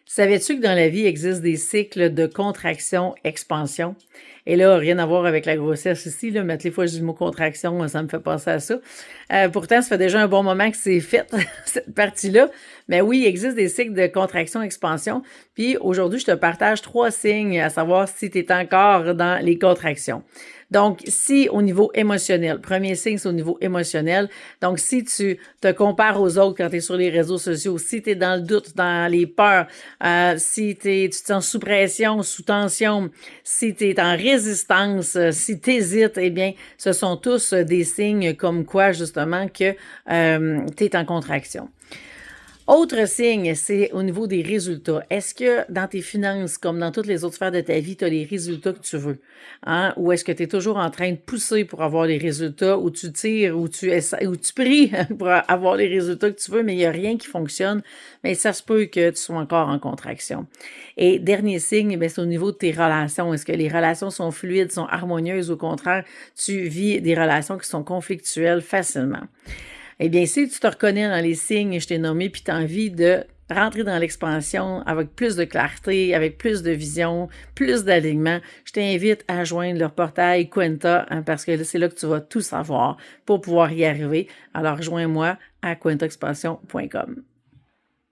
Savais-tu que dans la vie, il existe des cycles de contraction-expansion? Et là, rien à voir avec la grossesse ici, là, mais toutes les fois que je dis le mot contraction, ça me fait penser à ça. Pourtant, ça fait déjà un bon moment que c'est fait, cette partie-là. Mais oui, il existe des cycles de contraction-expansion. Puis aujourd'hui, je te partage 3 signes à savoir si tu es encore dans les contractions. Donc, si au niveau émotionnel, premier signe, c'est au niveau émotionnel. Donc, si tu te compares aux autres quand tu es sur les réseaux sociaux, si tu es dans le doute, dans les peurs, si tu te sens sous pression, sous tension, si tu es en résistance, si tu hésites, eh bien, ce sont tous des signes comme quoi, justement, que tu es en contraction. Autre signe, c'est au niveau des résultats. Est-ce que dans tes finances, comme dans toutes les autres sphères de ta vie, tu as les résultats que tu veux? Hein? Ou est-ce que tu es toujours en train de pousser pour avoir les résultats, ou tu tires, ou tu pries pour avoir les résultats que tu veux, mais il n'y a rien qui fonctionne? Mais ça se peut que tu sois encore en contraction. Et dernier signe, c'est au niveau de tes relations. Est-ce que les relations sont fluides, sont harmonieuses? Au contraire, tu vis des relations qui sont conflictuelles facilement. Eh bien, si tu te reconnais dans les signes que je t'ai nommés, puis tu as envie de rentrer dans l'expansion avec plus de clarté, avec plus de vision, plus d'alignement, je t'invite à joindre leur portail Quenta, parce que c'est là que tu vas tout savoir pour pouvoir y arriver. Alors, rejoins-moi à quentaexpansion.com.